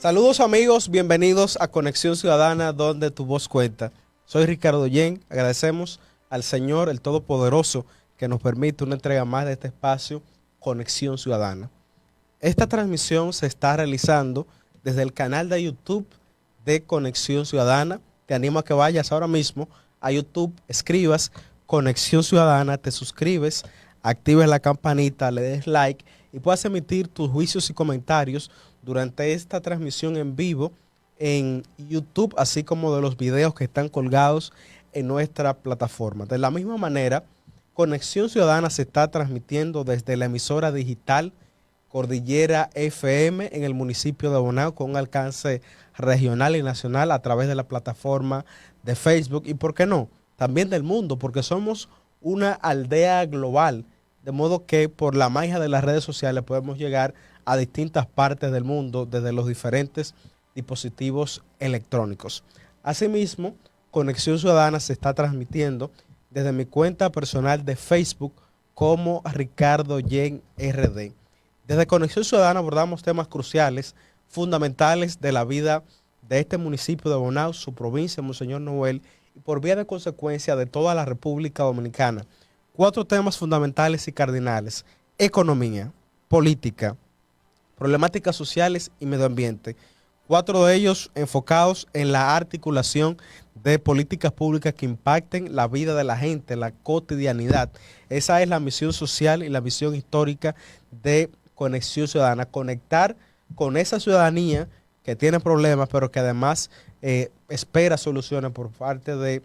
Saludos amigos, bienvenidos a Conexión Ciudadana, donde tu voz cuenta. Soy Ricardo Yen, agradecemos al Señor, el Todopoderoso, que nos permite una entrega más de este espacio, Conexión Ciudadana. Esta transmisión se está realizando desde el canal de YouTube de Conexión Ciudadana. Te animo a que vayas ahora mismo a YouTube, escribas Conexión Ciudadana, te suscribes, actives la campanita, le des like y puedas emitir tus juicios y comentarios durante esta transmisión en vivo en YouTube, así como de los videos que están colgados en nuestra plataforma. De la misma manera, Conexión Ciudadana se está transmitiendo desde la emisora digital Cordillera FM en el municipio de Bonao con un alcance regional y nacional a través de la plataforma de Facebook y, ¿por qué no?, también del mundo, porque somos una aldea global, de modo que por la magia de las redes sociales podemos llegar a distintas partes del mundo desde los diferentes dispositivos electrónicos. Asimismo, Conexión Ciudadana se está transmitiendo desde mi cuenta personal de Facebook como Ricardo Yen RD. Desde Conexión Ciudadana abordamos temas cruciales, fundamentales de la vida de este municipio de Bonao, su provincia, Monseñor Noel, y por vía de consecuencia de toda la República Dominicana. 4 temas fundamentales y cardinales: economía, política, problemáticas sociales y medio ambiente. 4 de ellos enfocados en la articulación de políticas públicas que impacten la vida de la gente, la cotidianidad. Esa es la misión social y la visión histórica de Conexión Ciudadana, conectar con esa ciudadanía que tiene problemas, pero que además espera soluciones por parte de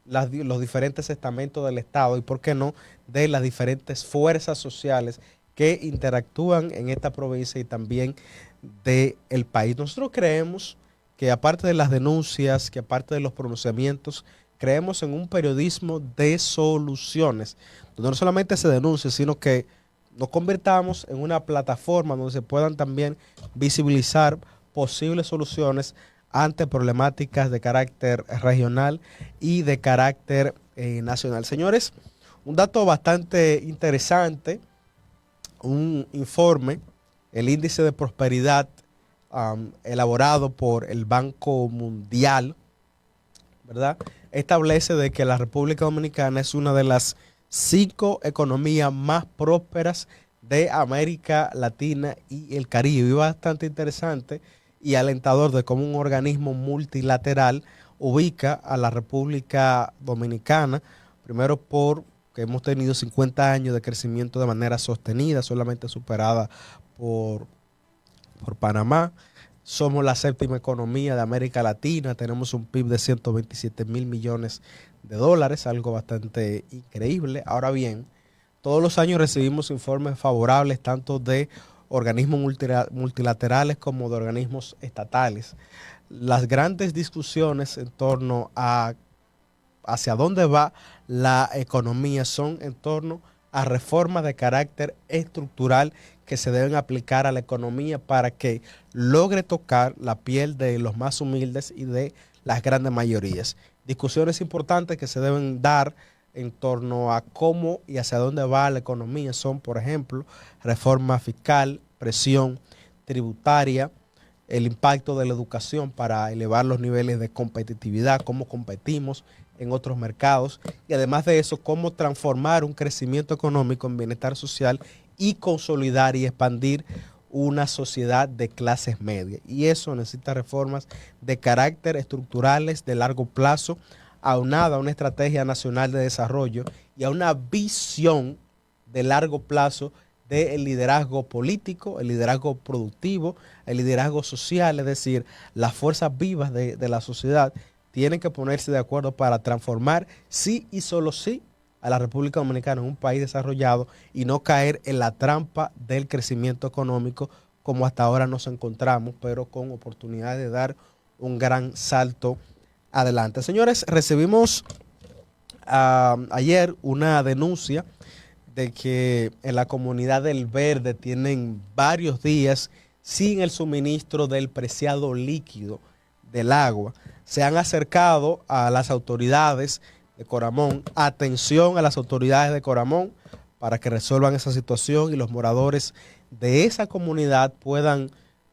los diferentes estamentos del Estado y, por qué no, de las diferentes fuerzas sociales que interactúan en esta provincia y también del país. Nosotros creemos que, aparte de las denuncias, que aparte de los pronunciamientos, creemos en un periodismo de soluciones, donde no solamente se denuncie, sino que nos convirtamos en una plataforma donde se puedan también visibilizar posibles soluciones ante problemáticas de carácter regional y de carácter nacional. Señores, un dato bastante interesante, un informe, el índice de prosperidad elaborado por el Banco Mundial, ¿verdad?, establece de que la República Dominicana es una de las 5 economías más prósperas de América Latina y el Caribe. Y bastante interesante y alentador de cómo un organismo multilateral ubica a la República Dominicana, primero porque hemos tenido 50 años de crecimiento de manera sostenida, solamente superada por Panamá. Somos la 7ª economía de América Latina, tenemos un PIB de 127 mil millones de dólares, algo bastante increíble. Ahora bien, todos los años recibimos informes favorables tanto de organismos multilaterales como de organismos estatales. Las grandes discusiones en torno a hacia dónde va la economía son en torno a reformas de carácter estructural que se deben aplicar a la economía para que logre tocar la piel de los más humildes y de las grandes mayorías. Discusiones importantes que se deben dar en torno a cómo y hacia dónde va la economía son, por ejemplo, reforma fiscal, presión tributaria, el impacto de la educación para elevar los niveles de competitividad, cómo competimos en otros mercados y, además de eso, cómo transformar un crecimiento económico en bienestar social y consolidar y expandir una sociedad de clases medias. Y eso necesita reformas de carácter estructurales de largo plazo, aunada a una estrategia nacional de desarrollo y a una visión de largo plazo del liderazgo político, el liderazgo productivo, el liderazgo social, es decir, las fuerzas vivas de la sociedad tienen que ponerse de acuerdo para transformar sí y solo sí a la República Dominicana en un país desarrollado y no caer en la trampa del crecimiento económico como hasta ahora nos encontramos, pero con oportunidad de dar un gran salto adelante. Señores, recibimos ayer una denuncia de que en la comunidad del Verde tienen varios días sin el suministro del preciado líquido del agua. Se han acercado a las autoridades de Coramón. Atención a las autoridades de Coramón para que resuelvan esa situación y los moradores de esa comunidad puedan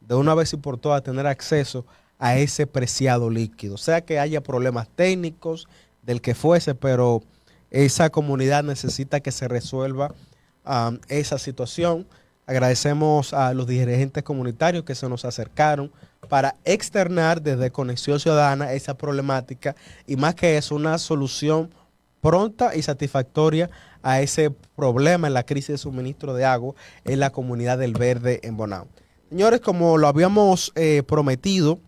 de una vez y por todas tener acceso a ese preciado líquido. Sea que haya problemas técnicos, del que fuese, pero esa comunidad necesita que se resuelva esa situación. Agradecemos a los dirigentes comunitarios que se nos acercaron para externar desde Conexión Ciudadana esa problemática y más que eso, una solución pronta y satisfactoria a ese problema en la crisis de suministro de agua en la comunidad del Verde en Bonao. Señores, como lo habíamos prometido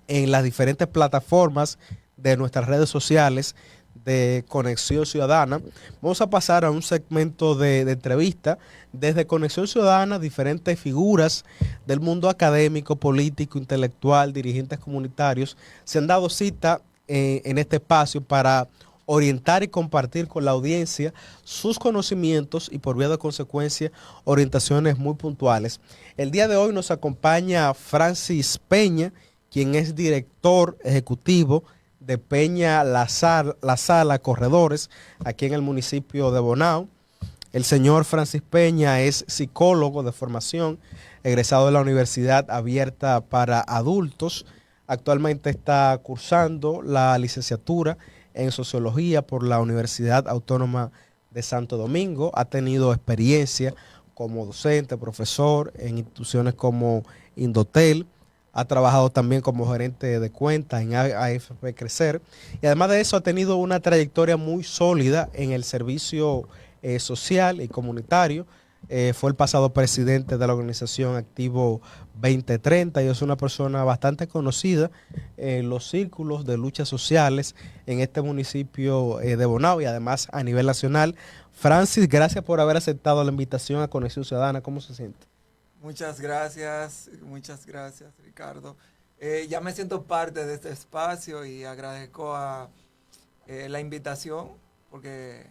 en las diferentes plataformas de nuestras redes sociales de Conexión Ciudadana, vamos a pasar a un segmento de entrevista. Desde Conexión Ciudadana, diferentes figuras del mundo académico, político, intelectual, dirigentes comunitarios, se han dado cita en este espacio para orientar y compartir con la audiencia sus conocimientos y por vía de consecuencia orientaciones muy puntuales. El día de hoy nos acompaña Francis Peña, quien es director ejecutivo de Peña La Sala Corredores, aquí en el municipio de Bonao. El señor Francis Peña es psicólogo de formación, egresado de la Universidad Abierta para Adultos. Actualmente está cursando la licenciatura en Sociología por la Universidad Autónoma de Santo Domingo. Ha tenido experiencia como docente, profesor en instituciones como Indotel. Ha trabajado también como gerente de cuentas en AFP Crecer y además de eso ha tenido una trayectoria muy sólida en el servicio social y comunitario. Fue el pasado presidente de la organización Activo 2030 y es una persona bastante conocida en los círculos de luchas sociales en este municipio de Bonao y además a nivel nacional. Francis, gracias por haber aceptado la invitación a Conexión Ciudadana. ¿Cómo se siente? Muchas gracias, Ricardo. Ya me siento parte de este espacio y agradezco la invitación porque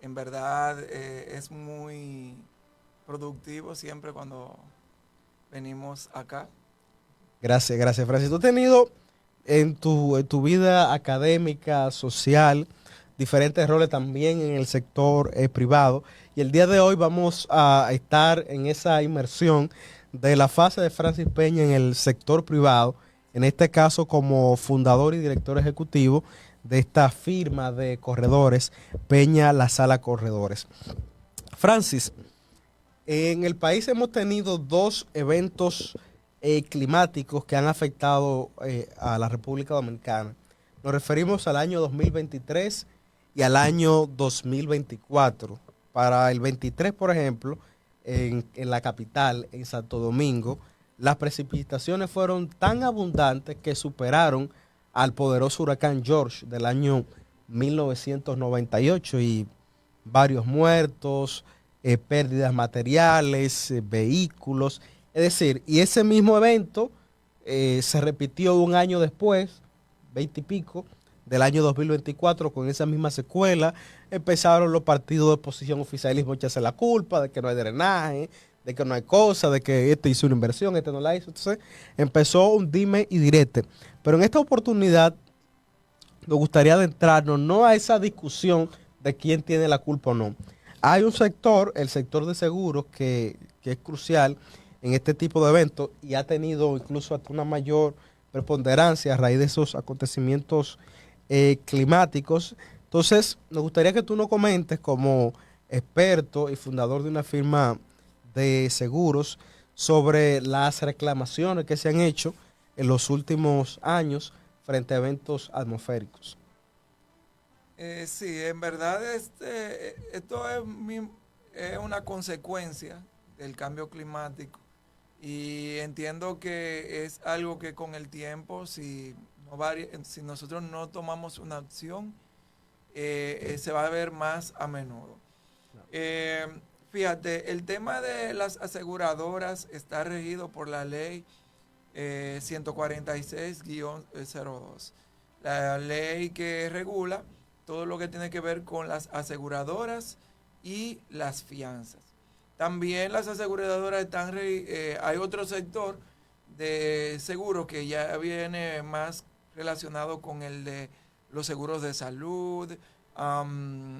en verdad es muy productivo siempre cuando venimos acá. Gracias, Francis. Tú has tenido en tu vida académica, social, diferentes roles también en el sector privado. Y el día de hoy vamos a estar en esa inmersión de la fase de Francis Peña en el sector privado, en este caso como fundador y director ejecutivo de esta firma de corredores, Peña La Sala Corredores. Francis, en el país hemos tenido dos eventos climáticos que han afectado a la República Dominicana. Nos referimos al año 2023 y al año 2024. Para el 23, por ejemplo, en la capital, en Santo Domingo, las precipitaciones fueron tan abundantes que superaron al poderoso huracán George del año 1998 y varios muertos, pérdidas materiales, vehículos. Es decir, y ese mismo evento se repitió un año después, 20 y pico, del año 2024, con esa misma secuela. Empezaron los partidos de oposición oficialismo a echarse la culpa de que no hay drenaje, de que no hay cosa, de que este hizo una inversión, este no la hizo. Entonces empezó un dime y direte. Pero en esta oportunidad me gustaría adentrarnos no a esa discusión de quién tiene la culpa o no. Hay un sector, el sector de seguros, que es crucial en este tipo de eventos y ha tenido incluso hasta una mayor preponderancia a raíz de esos acontecimientos climáticos. Entonces, nos gustaría que tú nos comentes como experto y fundador de una firma de seguros sobre las reclamaciones que se han hecho en los últimos años frente a eventos atmosféricos. Sí, en verdad esto es una consecuencia del cambio climático y entiendo que es algo que con el tiempo, si nosotros no tomamos una acción, se va a ver más a menudo. Eh, Fíjate, el tema de las aseguradoras está regido por la ley 146-02, la ley que regula todo lo que tiene que ver con las aseguradoras y las fianzas. También las aseguradoras hay otro sector de seguros que ya viene más relacionado con el de los seguros de salud,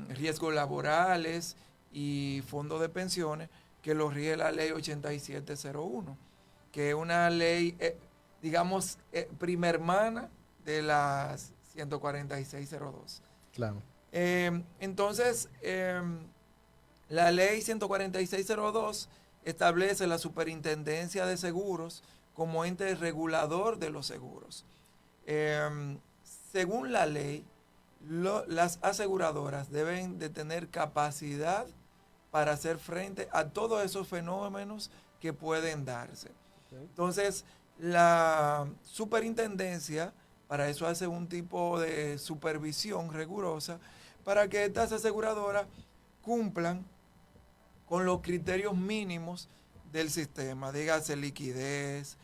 riesgos laborales y fondos de pensiones que los rige la ley 8701. que es una ley, digamos, primermana de las 14602. Claro. Entonces, la ley 14602 establece la Superintendencia de Seguros como ente regulador de los seguros. Según la ley, las aseguradoras deben de tener capacidad para hacer frente a todos esos fenómenos que pueden darse. Okay. Entonces, la superintendencia para eso hace un tipo de supervisión rigurosa para que estas aseguradoras cumplan con los criterios mínimos del sistema, dígase liquidez,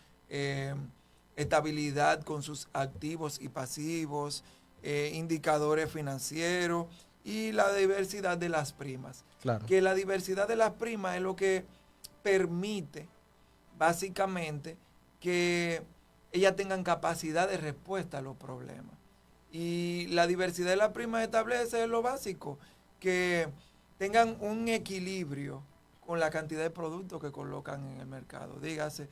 estabilidad con sus activos y pasivos, indicadores financieros y la diversidad de las primas. Claro. Que la diversidad de las primas es lo que permite básicamente que ellas tengan capacidad de respuesta a los problemas. Y la diversidad de las primas establece lo básico, que tengan un equilibrio con la cantidad de productos que colocan en el mercado. Dígase,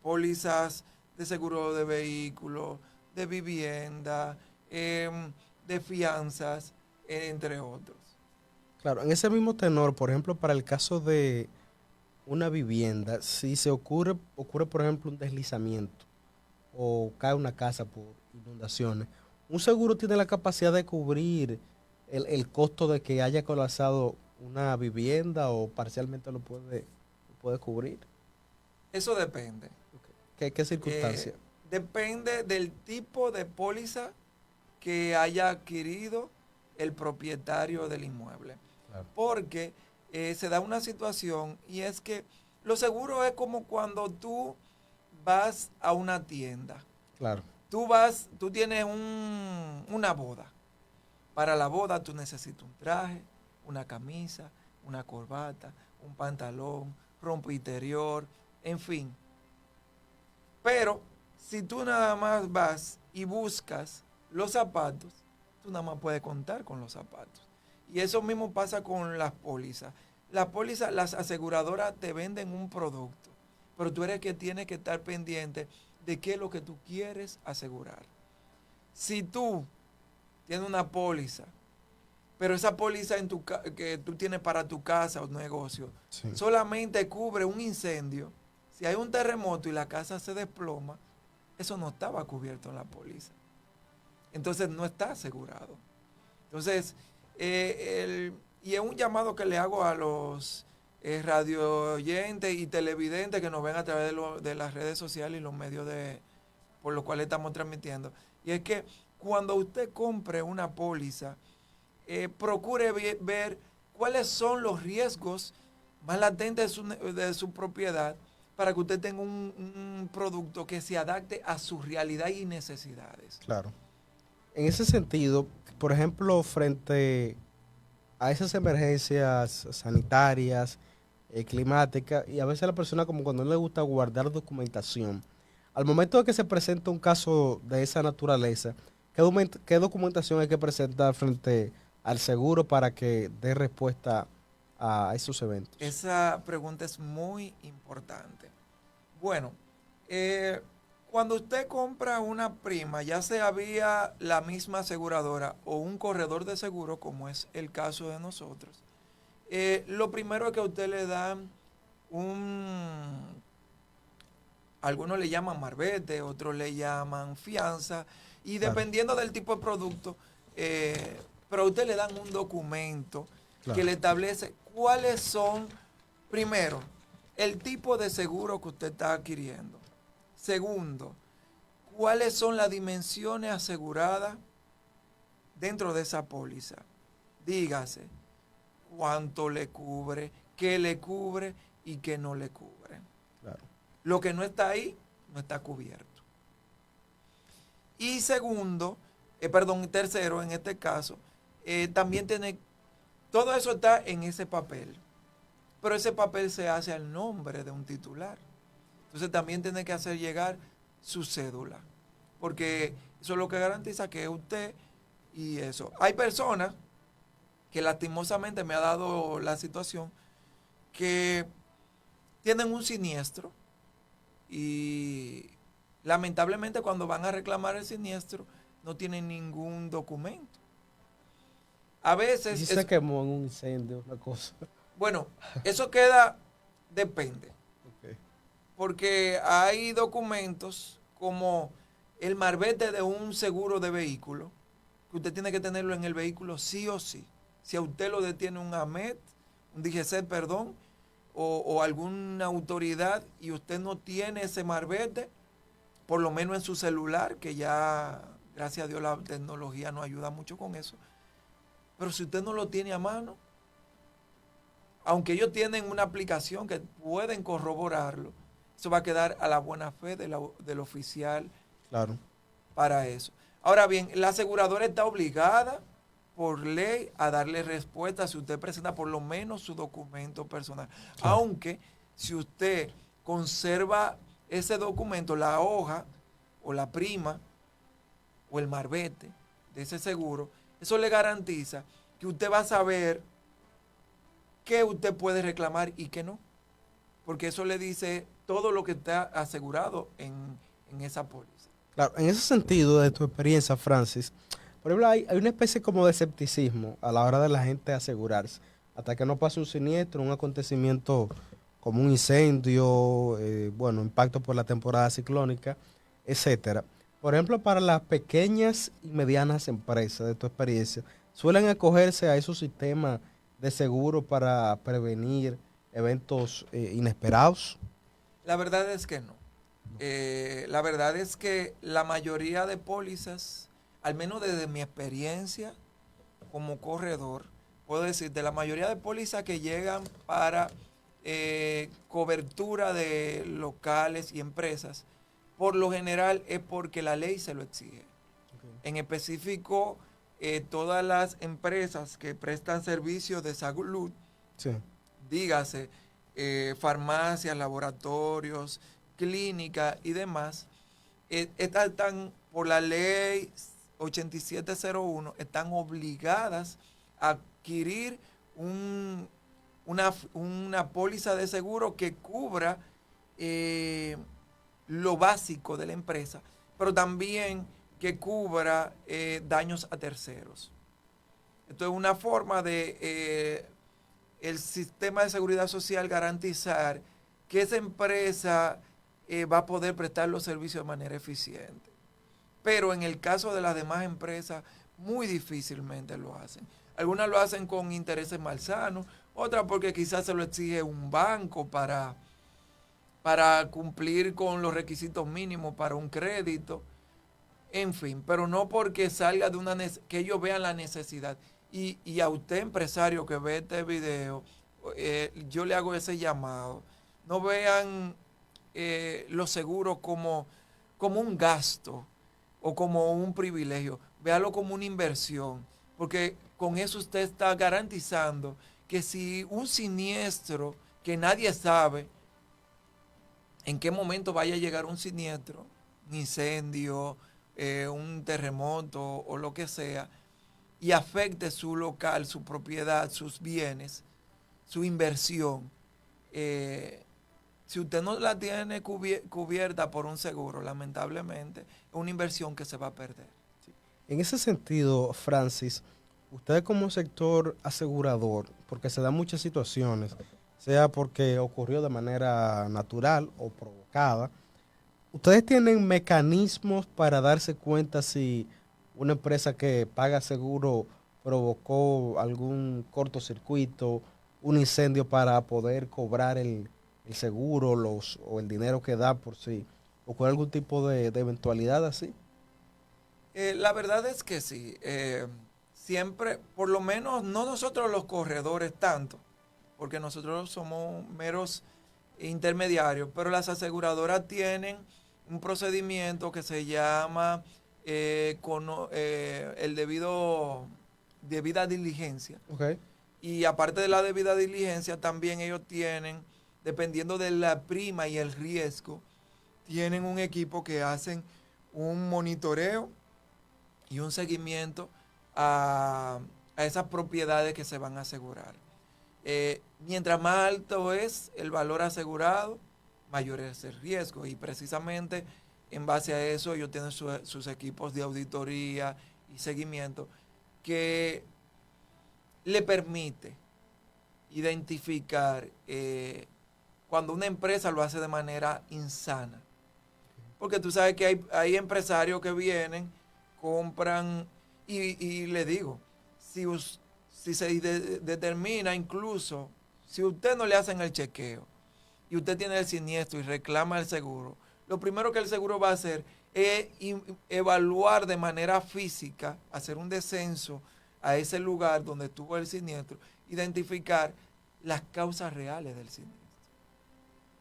pólizas de seguro de vehículos, de vivienda, de fianzas, entre otros. Claro, en ese mismo tenor, por ejemplo, para el caso de una vivienda, si se ocurre por ejemplo, un deslizamiento o cae una casa por inundaciones, un seguro tiene la capacidad de cubrir el costo de que haya colapsado una vivienda o parcialmente lo puede cubrir. Eso depende. ¿Qué circunstancia? Depende del tipo de póliza que haya adquirido el propietario del inmueble. Claro. Porque se da una situación y es que lo seguro es como cuando tú vas a una tienda. Claro. Tú tienes una boda. Para la boda tú necesitas un traje, una camisa, una corbata, un pantalón, rompo interior, en fin. Pero si tú nada más vas y buscas los zapatos, tú nada más puedes contar con los zapatos. Y eso mismo pasa con las pólizas. Las pólizas, las aseguradoras te venden un producto, pero tú eres el que tienes que estar pendiente de qué es lo que tú quieres asegurar. Si tú tienes una póliza, pero esa póliza que tú tienes para tu casa o negocio, sí, solamente cubre un incendio, si hay un terremoto y la casa se desploma, eso no estaba cubierto en la póliza. Entonces no está asegurado. Entonces, y es un llamado que le hago a los radio oyentes y televidentes que nos ven a través de las redes sociales y los medios por los cuales estamos transmitiendo. Y es que cuando usted compre una póliza, procure ver cuáles son los riesgos más latentes de su propiedad para que usted tenga un producto que se adapte a su realidad y necesidades. Claro. En ese sentido, por ejemplo, frente a esas emergencias sanitarias, climáticas, y a veces a la persona como cuando no le gusta guardar documentación, al momento de que se presenta un caso de esa naturaleza, ¿qué documentación hay que presentar frente al seguro para que dé respuesta a esos eventos? Esa pregunta es muy importante. Bueno, cuando usted compra una prima, ya sea vía la misma aseguradora o un corredor de seguro, como es el caso de nosotros, lo primero es que a usted le dan algunos le llaman marbete, otros le llaman fianza, y dependiendo del tipo de producto, pero a usted le dan un documento que le establece cuáles son, primero, el tipo de seguro que usted está adquiriendo. Segundo, cuáles son las dimensiones aseguradas dentro de esa póliza. Dígase, cuánto le cubre, qué le cubre y qué no le cubre. Claro. Lo que no está ahí, no está cubierto. Y tercero, en este caso, también todo eso está en ese papel. Pero ese papel se hace al nombre de un titular. Entonces también tiene que hacer llegar su cédula. Porque eso es lo que garantiza que es usted y eso. Hay personas que lastimosamente me ha dado la situación que tienen un siniestro y lamentablemente cuando van a reclamar el siniestro no tienen ningún documento. A Y veces, si se quemó en un incendio, una cosa. bueno, eso queda, depende, Ok. porque hay documentos como el marbete de un seguro de vehículo, que usted tiene que tenerlo en el vehículo sí o sí. Si a usted lo detiene un AMET, un DGC, perdón, o alguna autoridad y usted no tiene ese marbete, por lo menos en su celular, que ya, gracias a Dios, la tecnología nos ayuda mucho con eso. Pero si usted no lo tiene a mano, aunque ellos tienen una aplicación que pueden corroborarlo, eso va a quedar a la buena fe del oficial Claro. para eso. Ahora bien, la aseguradora está obligada por ley a darle respuesta si usted presenta por lo menos su documento personal. Claro. Aunque si usted conserva ese documento, la hoja o la prima o el marbete de ese seguro, eso le garantiza que usted va a saber qué usted puede reclamar y qué no. Porque eso le dice todo lo que está asegurado en esa póliza. Claro, en ese sentido, de tu experiencia, Francis, por ejemplo, hay una especie como de escepticismo a la hora de la gente asegurarse. Hasta que no pase un siniestro, un acontecimiento como un incendio, bueno, impacto por la temporada ciclónica, etcétera. Por ejemplo, para las pequeñas y medianas empresas, de tu experiencia, suelen acogerse a esos sistemas de seguro para prevenir eventos inesperados. La verdad es que no. La verdad es que la mayoría de pólizas, al menos desde mi experiencia como corredor, puedo decir, de la mayoría de pólizas que llegan para cobertura de locales y empresas, por lo general es porque la ley se lo exige. En específico, todas las empresas que prestan servicios de salud, Sí. dígase, farmacias, laboratorios, clínicas y demás, estas están por la ley 8701, están obligadas a adquirir una póliza de seguro que cubra lo básico de la empresa, pero también que cubra daños a terceros. Esto es una forma de el sistema de seguridad social garantizar que esa empresa va a poder prestar los servicios de manera eficiente. Pero en el caso de las demás empresas, muy difícilmente lo hacen. Algunas lo hacen con intereses malsanos, otras porque quizás se lo exige un banco para cumplir con los requisitos mínimos para un crédito. En fin, pero no porque salga de que ellos vean la necesidad. Y a usted, empresario que ve este video, yo le hago ese llamado. No vean los seguros como un gasto o como un privilegio. Véalo como una inversión. Porque con eso usted está garantizando que si un siniestro que nadie sabe en qué momento vaya a llegar un siniestro, un incendio, un terremoto o lo que sea, y afecte su local, su propiedad, sus bienes, su inversión, si usted no la tiene cubierta por un seguro, lamentablemente, es una inversión que se va a perder. En ese sentido, Francis, ustedes como sector asegurador, porque se dan muchas situaciones, sea porque ocurrió de manera natural o provocada, ¿ustedes tienen mecanismos para darse cuenta si una empresa que paga seguro provocó algún cortocircuito, un incendio para poder cobrar el seguro o el dinero que da por si ocurre algún tipo de eventualidad así? La verdad es que sí. Siempre, por lo menos, no nosotros los corredores tanto, porque nosotros somos meros intermediarios, pero las aseguradoras tienen un procedimiento que se llama el debida diligencia. Ok. Y aparte de la debida diligencia, también ellos tienen, dependiendo de la prima y el riesgo, tienen un equipo que hacen un monitoreo y un seguimiento a esas propiedades que se van a asegurar. Mientras más alto es el valor asegurado, mayor es el riesgo. Y precisamente en base a eso ellos tienen sus equipos de auditoría y seguimiento que le permite identificar cuando una empresa lo hace de manera insana. Porque tú sabes que hay empresarios que vienen, compran, y le digo, si se determina incluso, si usted no le hacen el chequeo y usted tiene el siniestro y reclama el seguro, lo primero que el seguro va a hacer es evaluar de manera física, hacer un descenso a ese lugar donde tuvo el siniestro, identificar las causas reales del siniestro.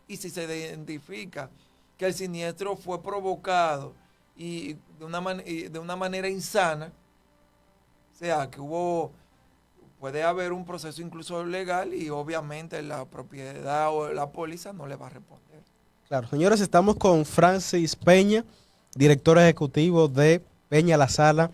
Y si se identifica que el siniestro fue provocado y de una manera insana, o sea, que puede haber un proceso incluso legal y obviamente la propiedad o la póliza no le va a responder. Claro, señores, estamos con Francis Peña, director ejecutivo de Peña La Sala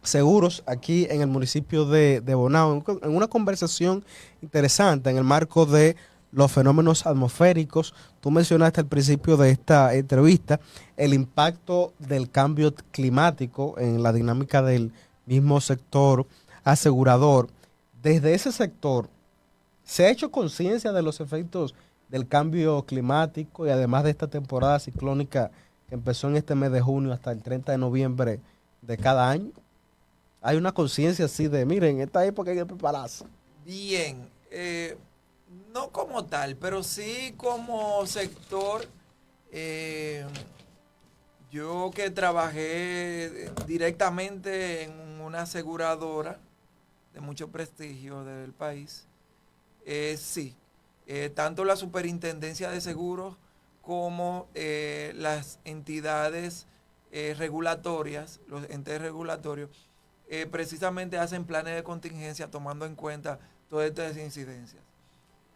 Seguros, aquí en el municipio de Bonao, en una conversación interesante en el marco de los fenómenos atmosféricos. Tú mencionaste al principio de esta entrevista el impacto del cambio climático en la dinámica del mismo sector asegurador. Desde ese sector, ¿se ha hecho conciencia de los efectos del cambio climático y además de esta temporada ciclónica que empezó en este mes de junio hasta el 30 de noviembre de cada año? Hay una conciencia así de, miren, en esta época hay que prepararse. Bien, no como tal, pero sí como sector. Yo que trabajé directamente en una aseguradora de mucho prestigio del país, sí, tanto la Superintendencia de Seguros como las entidades regulatorias, los entes regulatorios, precisamente hacen planes de contingencia tomando en cuenta todas estas incidencias.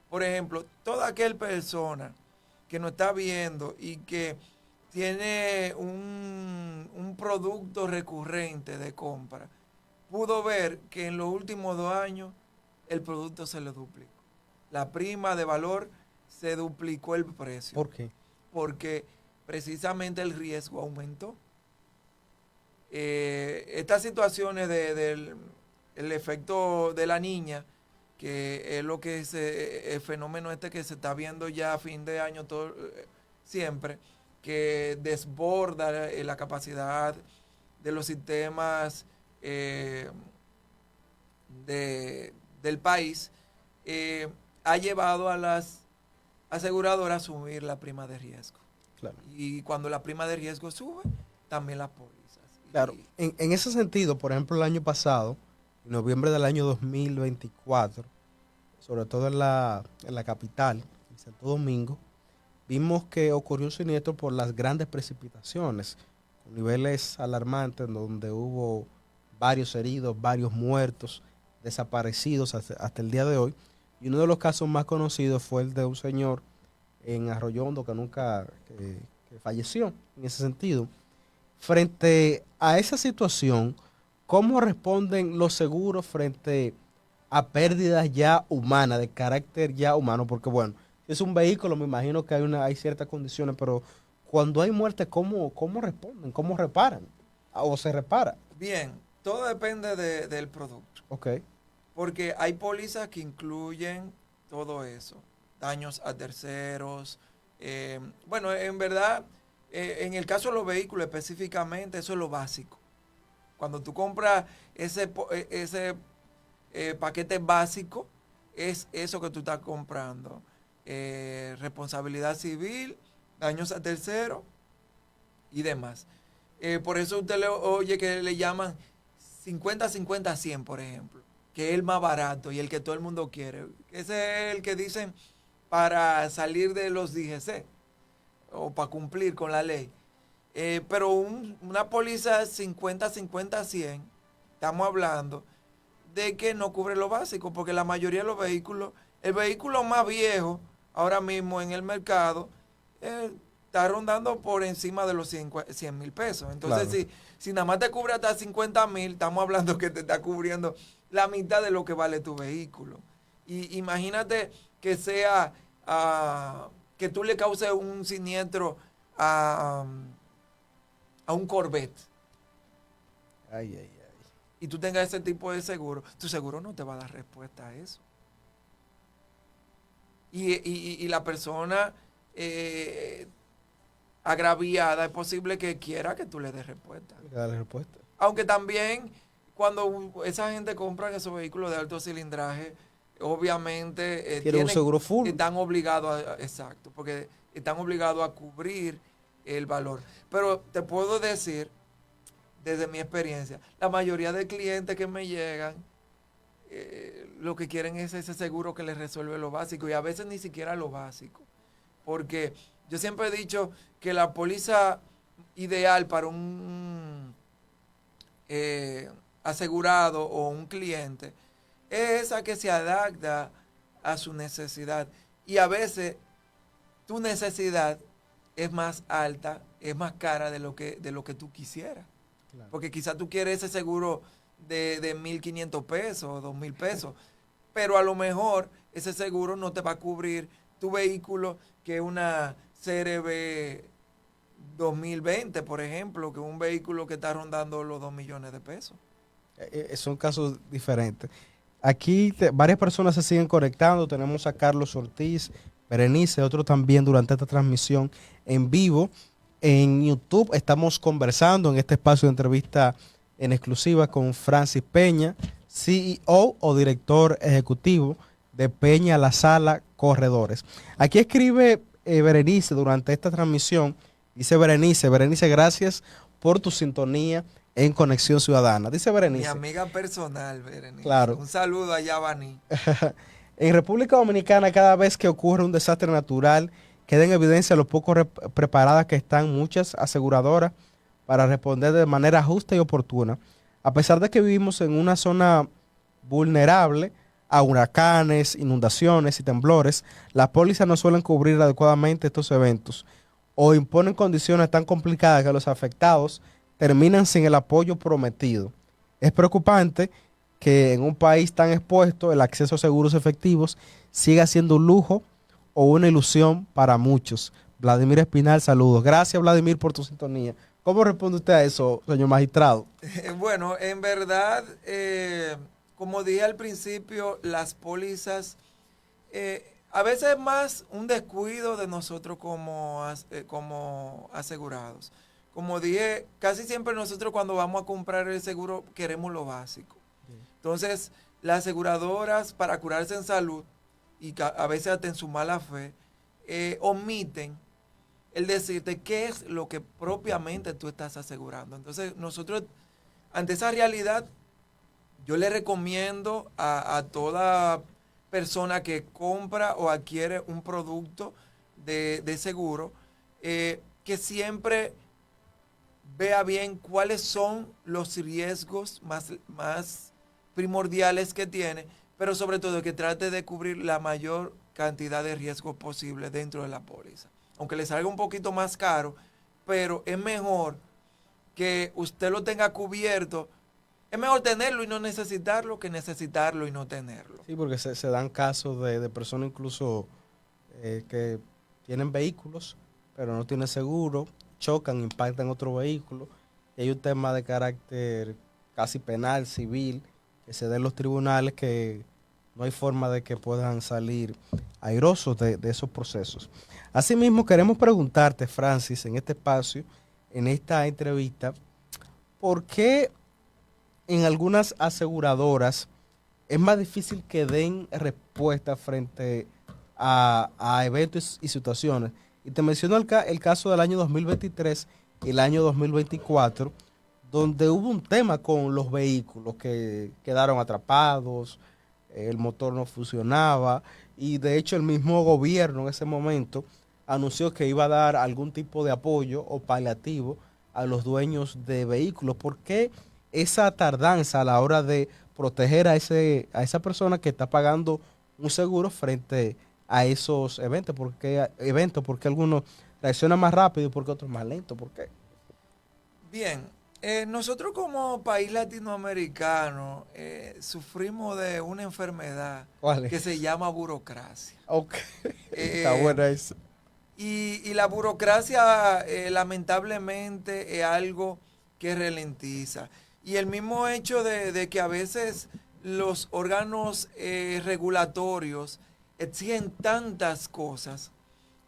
Por ejemplo, toda aquella persona que nos está viendo y que tiene un producto recurrente de compra, pudo ver que en los últimos 2 años el producto se le duplicó. La prima de valor se duplicó el precio. ¿Por qué? Porque precisamente el riesgo aumentó. Estas situaciones del efecto de la niña, que es lo que es el fenómeno este que se está viendo ya a fin de año todo, siempre, que desborda la capacidad de los sistemas del país, ha llevado a las aseguradoras a subir la prima de riesgo. Claro. Y cuando la prima de riesgo sube, también las pólizas. Claro, en ese sentido, por ejemplo, el año pasado, en noviembre del año 2024, sobre todo en la capital, en Santo Domingo, vimos que ocurrió un siniestro por las grandes precipitaciones, con niveles alarmantes, donde hubo varios heridos, varios muertos, desaparecidos hasta el día de hoy. Y uno de los casos más conocidos fue el de un señor en Arroyo Hondo que falleció en ese sentido. Frente a esa situación, ¿cómo responden los seguros frente a pérdidas ya humanas, de carácter ya humano? Porque bueno, si es un vehículo, me imagino que hay ciertas condiciones, pero cuando hay muerte, ¿cómo responden? ¿Cómo reparan? ¿O se repara? Bien, todo depende del producto. Ok. Porque hay pólizas que incluyen todo eso. Daños a terceros. Bueno, en verdad, en el caso de los vehículos específicamente, eso es lo básico. Cuando tú compras ese paquete básico, es eso que tú estás comprando. Responsabilidad civil, daños a terceros y demás. Por eso usted oye que le llaman 50-50-100, por ejemplo, que es el más barato y el que todo el mundo quiere. Ese es el que dicen para salir de los DGC o para cumplir con la ley. Pero una póliza 50-50-100, estamos hablando de que no cubre lo básico, porque la mayoría de los vehículos, el vehículo más viejo ahora mismo en el mercado, está rondando por encima de los 100,000 pesos. Entonces, claro, si nada más te cubre hasta 50,000, estamos hablando que te está cubriendo la mitad de lo que vale tu vehículo. Y imagínate que sea que tú le causes un siniestro a, a un Corvette Ay, ay, ay. y tú tengas ese tipo de seguro, tu seguro no te va a dar respuesta a eso. Y la persona agraviada es posible que quiera que tú le des respuesta. Dale respuesta. Aunque también cuando esa gente compra esos vehículos de alto cilindraje, obviamente Quiere un seguro full. están obligados exacto, porque están obligados a cubrir el valor. Pero te puedo decir, desde mi experiencia, la mayoría de clientes que me llegan, lo que quieren es ese seguro que les resuelve lo básico y a veces ni siquiera lo básico. Porque yo siempre he dicho que la póliza ideal para un asegurado o un cliente es esa que se adapta a su necesidad. Y a veces tu necesidad es más alta, es más cara de lo que tú quisieras. Claro. Porque quizás tú quieres ese seguro de 1.500 pesos o 2.000 pesos, pero a lo mejor ese seguro no te va a cubrir tu vehículo, que es una CRB 2020, por ejemplo, que es un vehículo que está rondando los 2 millones de pesos. Son casos diferentes. Aquí varias personas se siguen conectando. Tenemos a Carlos Ortiz, Berenice, otro también durante esta transmisión en vivo. En YouTube estamos conversando en este espacio de entrevista en exclusiva con Francis Peña, CEO o director ejecutivo de Peña La Sala Corredores. Aquí escribe Berenice durante esta transmisión. Dice Berenice, gracias por tu sintonía en Conexión Ciudadana. Dice Berenice. Mi amiga personal, Berenice. Claro. Un saludo allá, Bani. En República Dominicana, cada vez que ocurre un desastre natural, queda en evidencia lo poco preparadas que están muchas aseguradoras para responder de manera justa y oportuna. A pesar de que vivimos en una zona vulnerable a huracanes, inundaciones y temblores, las pólizas no suelen cubrir adecuadamente estos eventos o imponen condiciones tan complicadas que los afectados terminan sin el apoyo prometido. Es preocupante que en un país tan expuesto el acceso a seguros efectivos siga siendo un lujo o una ilusión para muchos. Vladimir Espinal, saludos. Gracias, Vladimir, por tu sintonía. ¿Cómo responde usted a eso, señor magistrado? Bueno, en verdad, como dije al principio, las pólizas, a veces es más un descuido de nosotros como asegurados. Como dije, casi siempre nosotros cuando vamos a comprar el seguro queremos lo básico. Entonces, las aseguradoras, para curarse en salud, y a veces hasta en su mala fe, omiten el decirte qué es lo que propiamente tú estás asegurando. Entonces, nosotros, ante esa realidad, yo le recomiendo a toda persona que compra o adquiere un producto de seguro, que siempre vea bien cuáles son los riesgos más primordiales que tiene, pero sobre todo que trate de cubrir la mayor cantidad de riesgos posible dentro de la póliza. Aunque le salga un poquito más caro, pero es mejor que usted lo tenga cubierto. Es mejor tenerlo y no necesitarlo que necesitarlo y no tenerlo. Sí, porque se dan casos de personas incluso que tienen vehículos, pero no tienen seguro, chocan, impactan otro vehículo. Y hay un tema de carácter casi penal, civil, que se da en los tribunales, que no hay forma de que puedan salir airosos de esos procesos. Asimismo, queremos preguntarte, Francis, en este espacio, en esta entrevista, ¿por qué en algunas aseguradoras es más difícil que den respuesta frente a eventos y situaciones? Y te menciono el caso del año 2023 y el año 2024, donde hubo un tema con los vehículos que quedaron atrapados, el motor no funcionaba, y de hecho el mismo gobierno en ese momento anunció que iba a dar algún tipo de apoyo o paliativo a los dueños de vehículos. ¿Por qué esa tardanza a la hora de proteger a esa persona que está pagando un seguro frente a esos eventos? ¿Por qué algunos reaccionan más rápido y por qué otros más lento? ¿Por qué? Bien, nosotros como país latinoamericano sufrimos de una enfermedad ¿Cuál es? que se llama burocracia. Ok, está buena eso. Y la burocracia, lamentablemente, es algo que ralentiza. Y el mismo hecho de que a veces los órganos regulatorios exigen tantas cosas,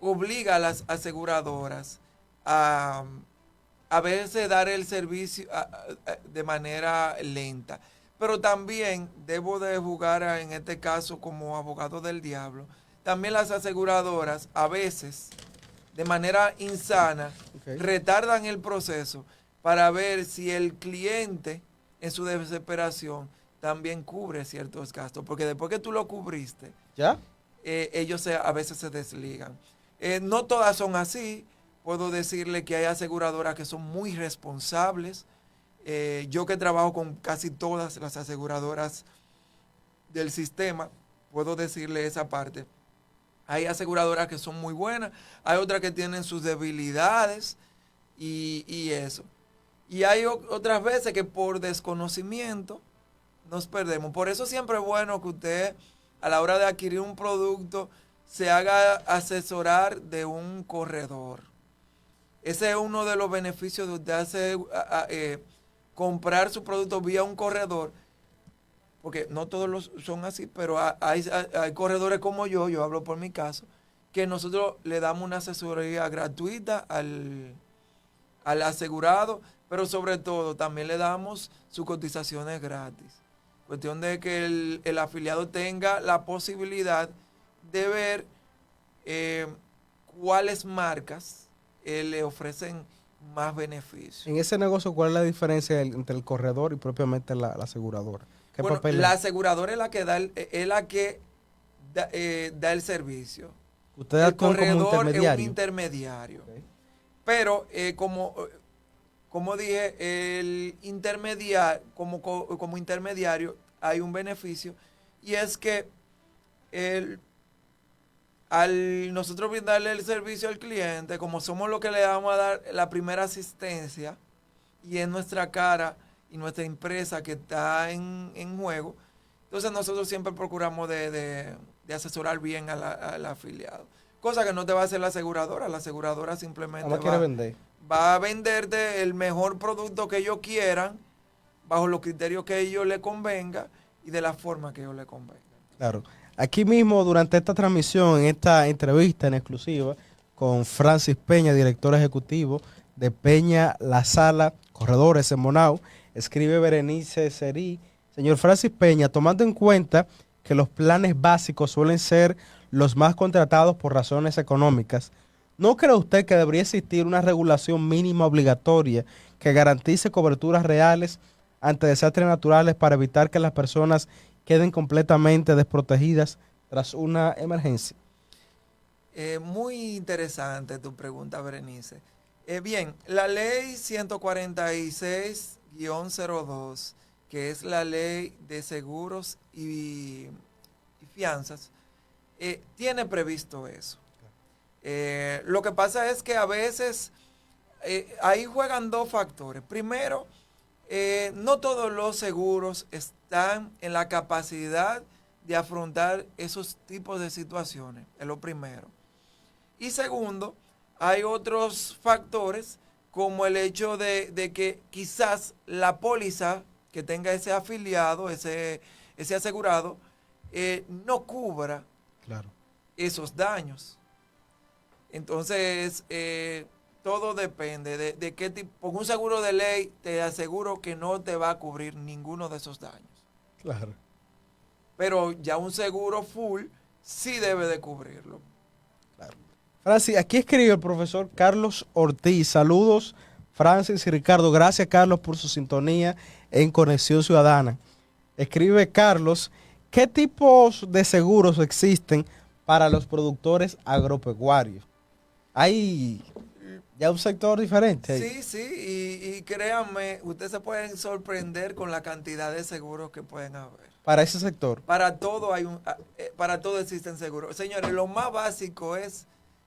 obliga a las aseguradoras a, a veces dar el servicio de manera lenta. Pero también debo de jugar en este caso como abogado del diablo. También las aseguradoras a veces, de manera insana, Okay. retardan el proceso para ver si el cliente en su desesperación también cubre ciertos gastos. Porque después que tú lo cubriste, ¿Ya? ellos a veces se desligan. No todas son así. Puedo decirle que hay aseguradoras que son muy responsables. Yo que trabajo con casi todas las aseguradoras del sistema, puedo decirle esa parte. Hay aseguradoras que son muy buenas, hay otras que tienen sus debilidades y eso. Y hay otras veces que por desconocimiento nos perdemos. Por eso siempre es bueno que usted a la hora de adquirir un producto se haga asesorar de un corredor. Ese es uno de los beneficios de usted comprar su producto vía un corredor, porque no todos son así, pero hay corredores como yo hablo por mi caso, que nosotros le damos una asesoría gratuita al asegurado, pero sobre todo también le damos sus cotizaciones gratis. Cuestión de que el afiliado tenga la posibilidad de ver cuáles marcas le ofrecen más beneficios. En ese negocio, ¿cuál es la diferencia entre el corredor y propiamente la aseguradora? ¿Qué Bueno, papel la es? aseguradora es la que da el servicio. Ustedes El actúan como corredor es un intermediario. intermediario. Okay. Pero como dije, el intermediario, como intermediario hay un beneficio y es que el, al nosotros brindarle el servicio al cliente, como somos los que le vamos a dar la primera asistencia y es nuestra cara y nuestra empresa que está en juego, entonces nosotros siempre procuramos de asesorar bien al afiliado. Cosa que no te va a hacer la aseguradora Nada simplemente más quiere vender. va a venderte el mejor producto que ellos quieran, bajo los criterios que ellos le convenga y de la forma que ellos le convenga. Claro. Aquí mismo, durante esta transmisión, en esta entrevista en exclusiva con Francis Peña, director ejecutivo de Peña La Sala, Corredores en Monao, escribe Berenice Serí. Señor Francis Peña, tomando en cuenta que los planes básicos suelen ser los más contratados por razones económicas, ¿no cree usted que debería existir una regulación mínima obligatoria que garantice coberturas reales ante desastres naturales para evitar que las personas queden completamente desprotegidas tras una emergencia? Muy interesante tu pregunta, Berenice. Bien, la ley 146-02, que es la ley de seguros y fianzas, tiene previsto eso. Lo que pasa es que a veces ahí juegan dos factores. Primero, no todos los seguros están en la capacidad de afrontar esos tipos de situaciones, es lo primero. Y segundo, hay otros factores como el hecho de que quizás la póliza que tenga ese afiliado, ese asegurado, no cubra Claro. esos daños. Entonces, todo depende de qué tipo. Con un seguro de ley te aseguro que no te va a cubrir ninguno de esos daños. Claro. Pero ya un seguro full sí debe de cubrirlo. Claro. Francis, aquí escribe el profesor Carlos Ortiz. Saludos, Francis y Ricardo. Gracias, Carlos, por su sintonía en Conexión Ciudadana. Escribe Carlos, ¿qué tipos de seguros existen para los productores agropecuarios? Hay ya un sector diferente ahí. Sí, sí, y créanme, ustedes se pueden sorprender con la cantidad de seguros que pueden haber. Para ese sector. Para todo para todo existen seguros. Señores, lo más básico es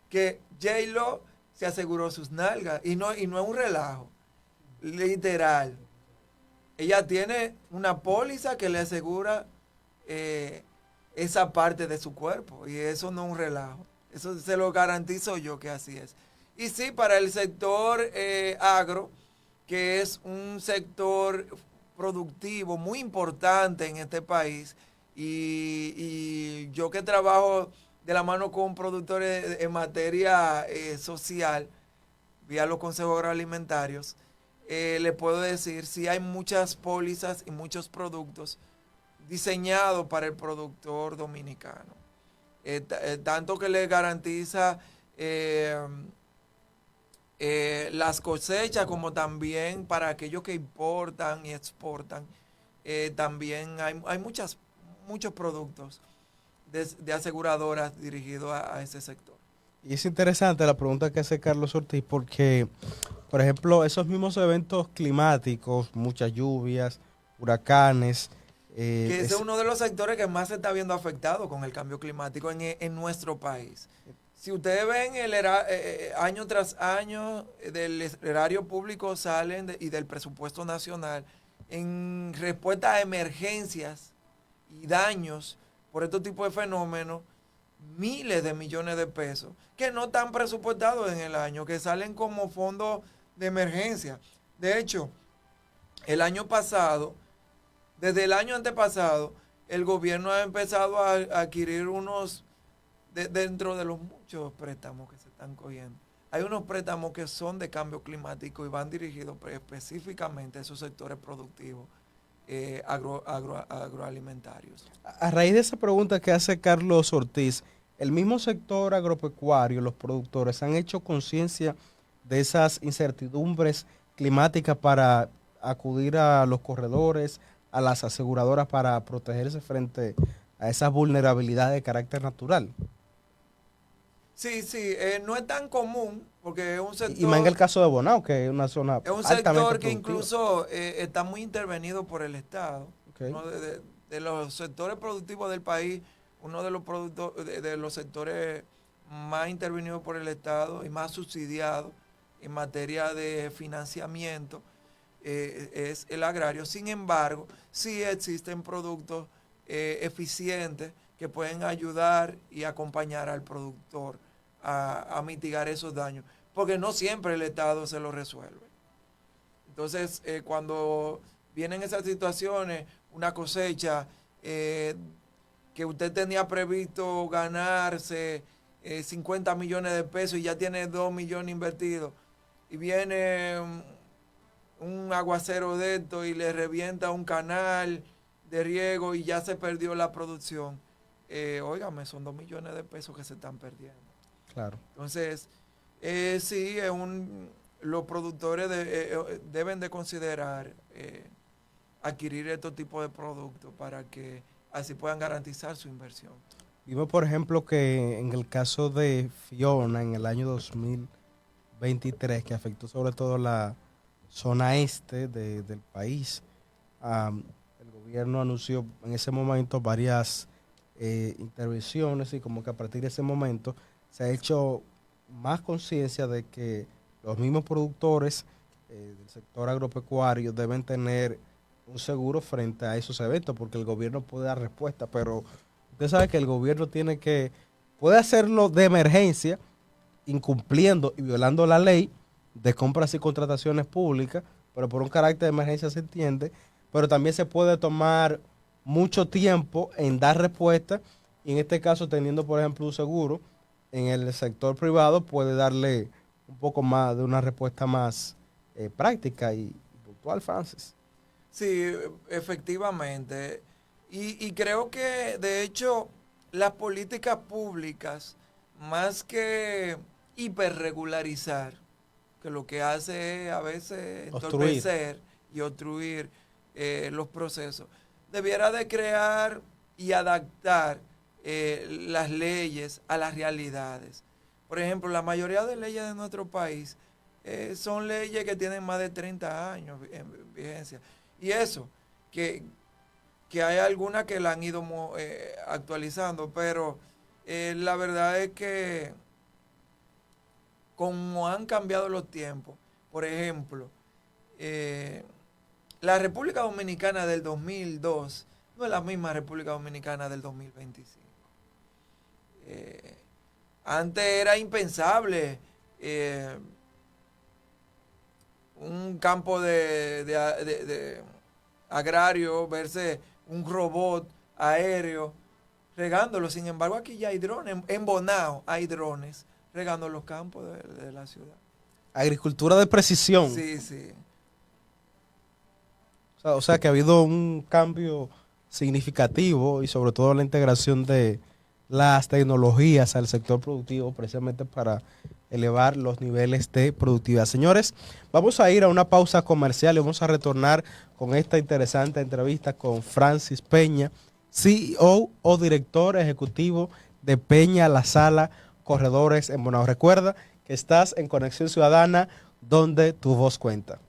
que J-Lo se aseguró sus nalgas y no es un relajo. Literal. Ella tiene una póliza que le asegura esa parte de su cuerpo y eso no es un relajo. Eso se lo garantizo yo que así es. Y sí, para el sector agro, que es un sector productivo muy importante en este país, y yo que trabajo de la mano con productores en materia social, vía los consejos agroalimentarios, le puedo decir si hay muchas pólizas y muchos productos diseñados para el productor dominicano. Tanto que le garantiza las cosechas como también para aquellos que importan y exportan. También hay muchos productos de aseguradoras dirigidos a ese sector. Y es interesante la pregunta que hace Carlos Ortiz porque, por ejemplo, esos mismos eventos climáticos, muchas lluvias, huracanes, Que ese es uno de los sectores que más se está viendo afectado con el cambio climático en nuestro país. Si ustedes ven año tras año del erario público salen y del presupuesto nacional en respuesta a emergencias y daños por estos tipos de fenómenos, miles de millones de pesos que no están presupuestados en el año, que salen como fondos de emergencia. De hecho, el año pasado, desde el año antepasado, el gobierno ha empezado a adquirir dentro de los muchos préstamos que se están cogiendo. Hay unos préstamos que son de cambio climático y van dirigidos específicamente a esos sectores productivos agroalimentarios. A raíz de esa pregunta que hace Carlos Ortiz, el mismo sector agropecuario, los productores, han hecho conciencia de esas incertidumbres climáticas para acudir a los corredores, a las aseguradoras para protegerse frente a esas vulnerabilidades de carácter natural. Sí, no es tan común porque es un sector... Y más en el caso de Bonao, que es una zona es un altamente sector que productiva. incluso está muy intervenido por el Estado. Okay. Uno de los sectores productivos del país, uno de de los sectores más intervenidos por el Estado y más subsidiados en materia de financiamiento es el agrario. Sin embargo, sí existen productos eficientes que pueden ayudar y acompañar al productor a mitigar esos daños, porque no siempre el Estado se lo resuelve. Entonces, cuando vienen esas situaciones, una cosecha que usted tenía previsto ganarse 50 millones de pesos y ya tiene 2 millones invertidos, y viene un aguacero de esto y le revienta un canal de riego y ya se perdió la producción, óigame, son 2 millones de pesos que se están perdiendo. Claro. Entonces, sí, los productores deben de considerar adquirir estos tipos de productos para que así puedan garantizar su inversión. Vimos, por ejemplo, que en el caso de Fiona, en el año 2023, que afectó sobre todo la zona este del país, el gobierno anunció en ese momento varias intervenciones y como que a partir de ese momento se ha hecho más conciencia de que los mismos productores del sector agropecuario deben tener un seguro frente a esos eventos, porque el gobierno puede dar respuesta, pero usted sabe que el gobierno puede hacerlo de emergencia, incumpliendo y violando la ley de compras y contrataciones públicas, pero por un carácter de emergencia se entiende, pero también se puede tomar mucho tiempo en dar respuesta, y en este caso teniendo, por ejemplo, un seguro, en el sector privado puede darle un poco más de una respuesta más práctica y puntual, Francis. Sí, efectivamente. Y creo que, de hecho, las políticas públicas, más que hiperregularizar, que lo que hace es a veces entorpecer y obstruir los procesos, debiera de crear y adaptar las leyes a las realidades. Por ejemplo, la mayoría de leyes de nuestro país son leyes que tienen más de 30 años en vigencia. Y eso, que hay algunas que la han ido actualizando, pero la verdad es que como han cambiado los tiempos, por ejemplo, la República Dominicana del 2002 no es la misma República Dominicana del 2025. Antes era impensable un campo de agrario verse un robot aéreo regándolo. Sin embargo, aquí ya hay drones. En Bonao hay drones regando los campos de la ciudad. Agricultura de precisión. Sí, sí. O sea que ha habido un cambio significativo y sobre todo la integración de las tecnologías al sector productivo precisamente para elevar los niveles de productividad. Señores, vamos a ir a una pausa comercial y vamos a retornar con esta interesante entrevista con Francis Peña, CEO o director ejecutivo de Peña La Sala Corredores en Bonao. Recuerda que estás en Conexión Ciudadana, donde tu voz cuenta.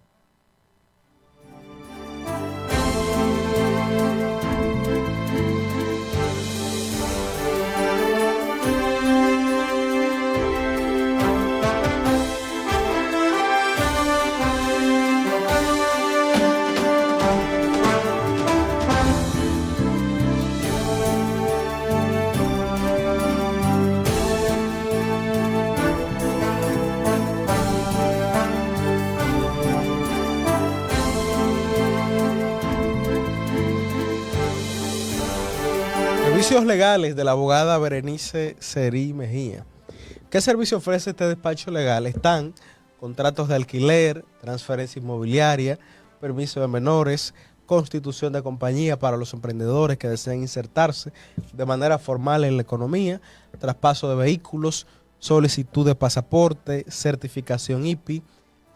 Servicios legales de la abogada Berenice Serí Mejía. ¿Qué servicio ofrece este despacho legal? Están contratos de alquiler, transferencia inmobiliaria, permiso de menores, constitución de compañía para los emprendedores que desean insertarse de manera formal en la economía, traspaso de vehículos, solicitud de pasaporte, certificación IPI,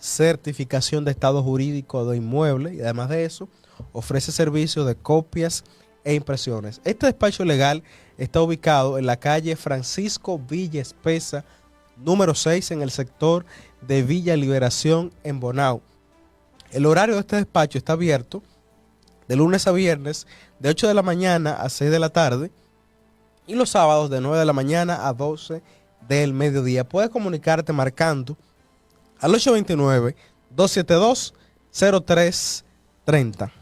certificación de estado jurídico de inmueble y además de eso ofrece servicios de copias e impresiones. Este despacho legal está ubicado en la calle Francisco Villa Espesa, número 6, en el sector de Villa Liberación, en Bonao. El horario de este despacho está abierto de lunes a viernes, de 8 de la mañana a 6 de la tarde, y los sábados de 9 de la mañana a 12 del mediodía. Puedes comunicarte marcando al 829-272-0330.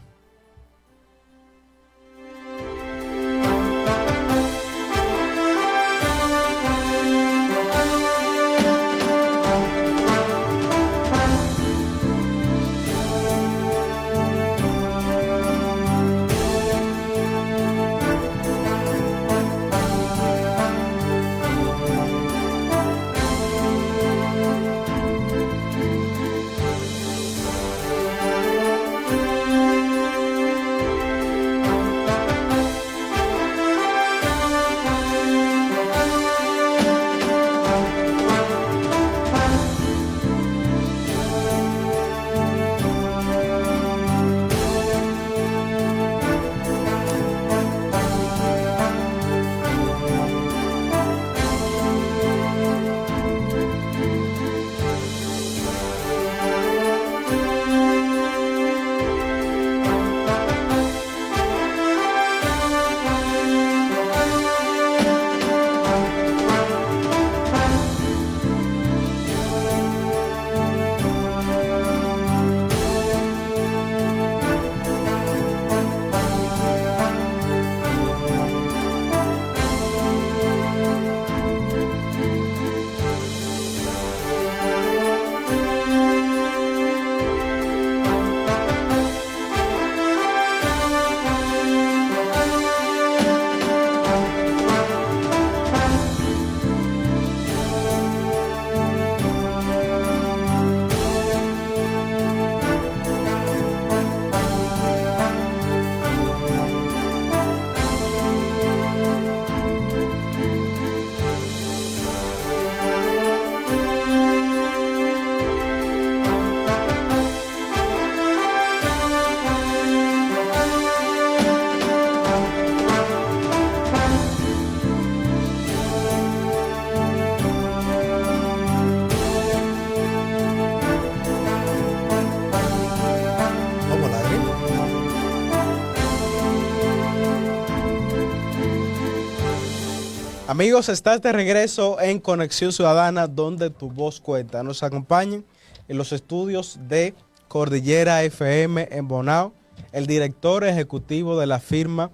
Amigos, estás de regreso en Conexión Ciudadana, donde tu voz cuenta. Nos acompañan en los estudios de Cordillera FM en Bonao, el director ejecutivo de la firma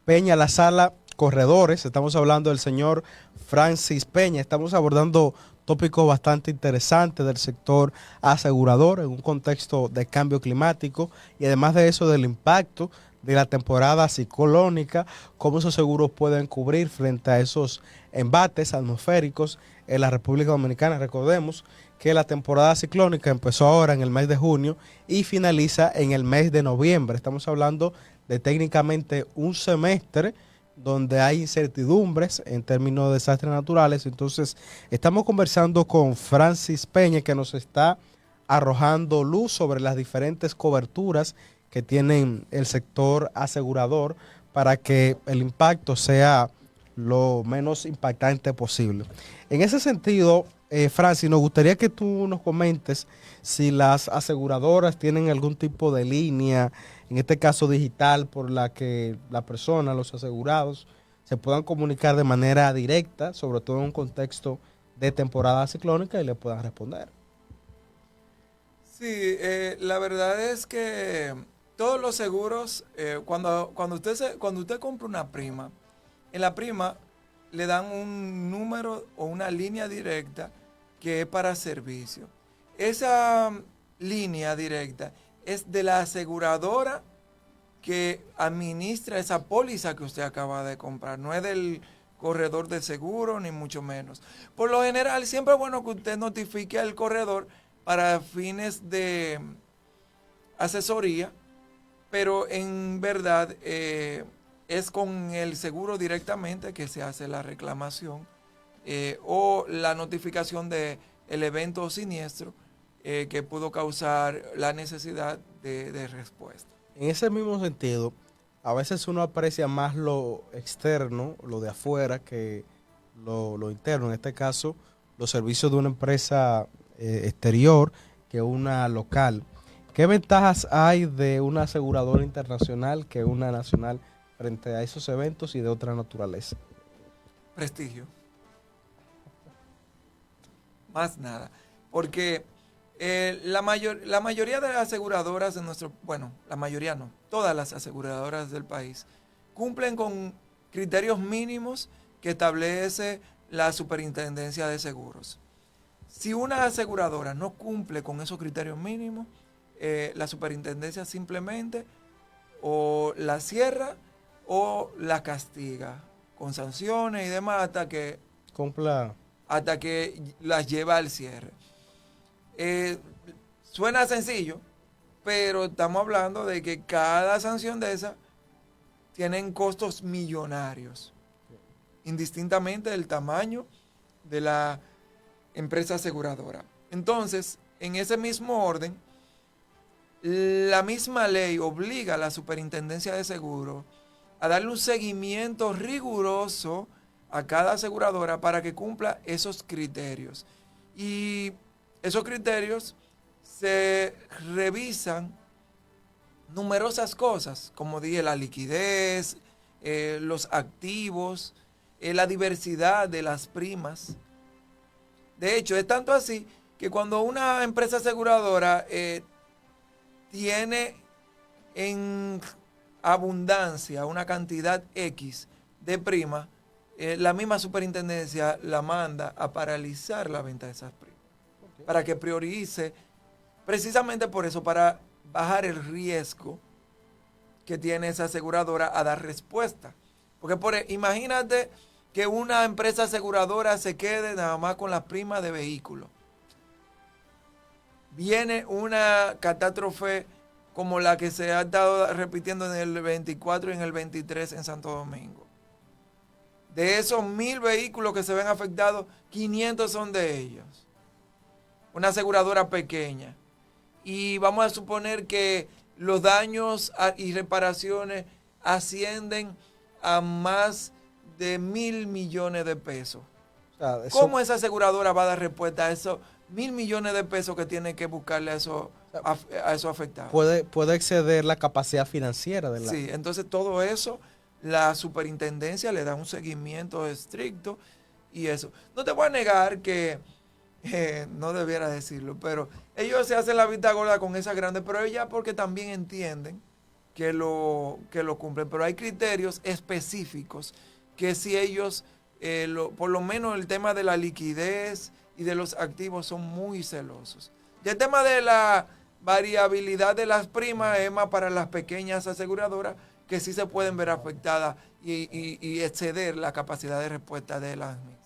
Peña La Sala corredores. Estamos hablando del señor Francis Peña. Estamos abordando tópicos bastante interesantes del sector asegurador en un contexto de cambio climático y además de eso del impacto de la temporada ciclónica, cómo esos seguros pueden cubrir frente a esos embates atmosféricos en la República Dominicana. Recordemos que la temporada ciclónica empezó ahora en el mes de junio y finaliza en el mes de noviembre. Estamos hablando de técnicamente un semestre donde hay incertidumbres en términos de desastres naturales. Entonces, estamos conversando con Francis Peña, que nos está arrojando luz sobre las diferentes coberturas que tienen el sector asegurador para que el impacto sea lo menos impactante posible. En ese sentido, Francis, nos gustaría que tú nos comentes si las aseguradoras tienen algún tipo de línea, en este caso digital, por la que la persona, los asegurados, se puedan comunicar de manera directa, sobre todo en un contexto de temporada ciclónica, y le puedan responder. Sí, la verdad es que todos los seguros, cuando usted compra una prima, en la prima le dan un número o una línea directa que es para servicio. Esa línea directa es de la aseguradora que administra esa póliza que usted acaba de comprar, no es del corredor de seguro ni mucho menos. Por lo general, siempre es bueno que usted notifique al corredor para fines de asesoría, pero en verdad es con el seguro directamente que se hace la reclamación o la notificación del evento siniestro que pudo causar la necesidad de respuesta. En ese mismo sentido, a veces uno aprecia más lo externo, lo de afuera, que lo interno. En este caso, los servicios de una empresa exterior que una local. ¿Qué ventajas hay de una aseguradora internacional que una nacional frente a esos eventos y de otra naturaleza? Prestigio. Más nada. Porque la mayoría de las aseguradoras de la mayoría no, todas las aseguradoras del país cumplen con criterios mínimos que establece la Superintendencia de Seguros. Si una aseguradora no cumple con esos criterios mínimos, la superintendencia simplemente o la cierra o la castiga con sanciones y demás hasta que las lleva al cierre. Suena sencillo, pero estamos hablando de que cada sanción de esa tienen costos millonarios, indistintamente del tamaño de la empresa aseguradora. Entonces, en ese mismo orden, la misma ley obliga a la Superintendencia de Seguros a darle un seguimiento riguroso a cada aseguradora para que cumpla esos criterios. Y esos criterios se revisan numerosas cosas, como dije, la liquidez, los activos, la diversidad de las primas. De hecho, es tanto así que cuando una empresa aseguradora tiene en abundancia una cantidad X de prima, la misma superintendencia la manda a paralizar la venta de esas primas. Okay. Para que priorice, precisamente por eso, para bajar el riesgo que tiene esa aseguradora a dar respuesta. Porque imagínate que una empresa aseguradora se quede nada más con las primas de vehículos. Viene una catástrofe como la que se ha estado repitiendo en el 24 y en el 23 en Santo Domingo. De esos 1,000 vehículos que se ven afectados, 500 son de ellos. Una aseguradora pequeña. Y vamos a suponer que los daños y reparaciones ascienden a más de 1,000 millones de pesos. O sea, ¿cómo esa aseguradora va a dar respuesta a esos 1,000 millones de pesos que tiene que buscarle a esos afectados? Puede exceder la capacidad financiera de la... Sí, entonces todo eso, la superintendencia le da un seguimiento estricto y eso. No te voy a negar que, no debiera decirlo, pero ellos se hacen la vista gorda con esas grandes, pero ellos porque también entienden que lo cumplen. Pero hay criterios específicos que si ellos, por lo menos el tema de la liquidez y de los activos son muy celosos. Y el tema de la variabilidad de las primas es más para las pequeñas aseguradoras que sí se pueden ver afectadas y exceder la capacidad de respuesta de las mismas.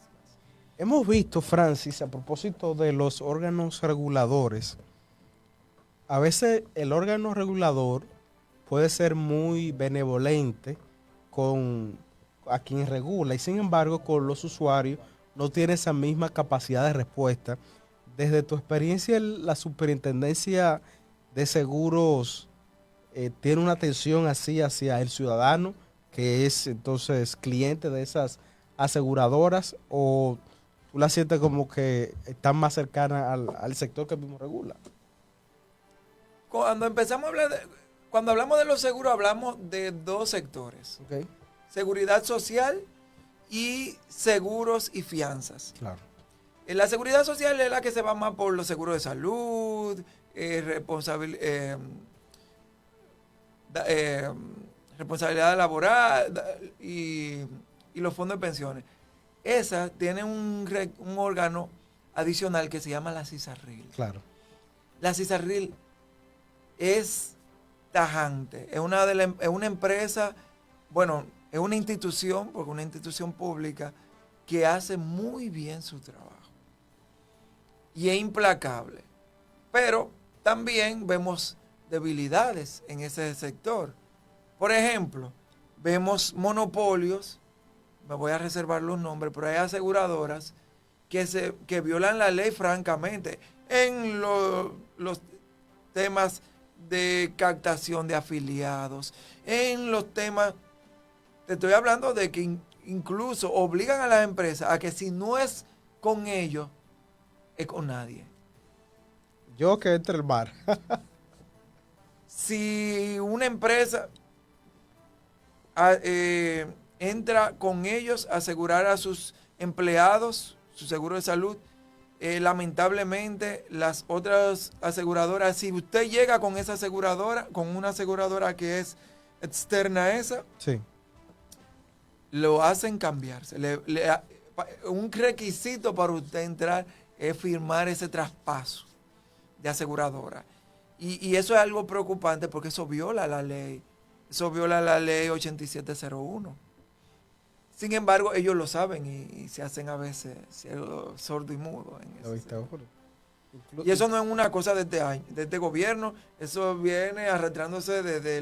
Hemos visto, Francis, a propósito de los órganos reguladores, a veces el órgano regulador puede ser muy benevolente con a quien regula y sin embargo con los usuarios no tiene esa misma capacidad de respuesta. Desde tu experiencia, la superintendencia de seguros tiene una atención así hacia el ciudadano que es entonces cliente de esas aseguradoras, o tú la sientes como que están más cercana al sector que mismo regula. Cuando empezamos a hablar cuando hablamos de los seguros, hablamos de dos sectores: Okay. seguridad social y seguros y fianzas. Claro. La seguridad social es la que se va más por los seguros de salud, responsabilidad laboral y los fondos de pensiones. Esa tiene un órgano adicional que se llama la CISARRIL. Claro. La CISARRIL es tajante, es una empresa, bueno, es una institución, porque es una institución pública que hace muy bien su trabajo y es implacable. Pero también vemos debilidades en ese sector. Por ejemplo, vemos monopolios, me voy a reservar los nombres, pero hay aseguradoras que violan la ley francamente en los temas de captación de afiliados, en los temas, te estoy hablando de que incluso obligan a las empresas a que si no es con ellos, es con nadie. Yo que entre el mar. Si una empresa entra con ellos a asegurar a sus empleados su seguro de salud, lamentablemente las otras aseguradoras, si usted llega con esa aseguradora, con una aseguradora que es externa a esa, Sí. lo hacen cambiarse. Un requisito para usted entrar es firmar ese traspaso de aseguradora. Y eso es algo preocupante porque eso viola la ley. Eso viola la ley 8701. Sin embargo, ellos lo saben y se hacen a veces sordo y mudo. Y eso no es una cosa de este año, de este gobierno. Eso viene arrastrándose desde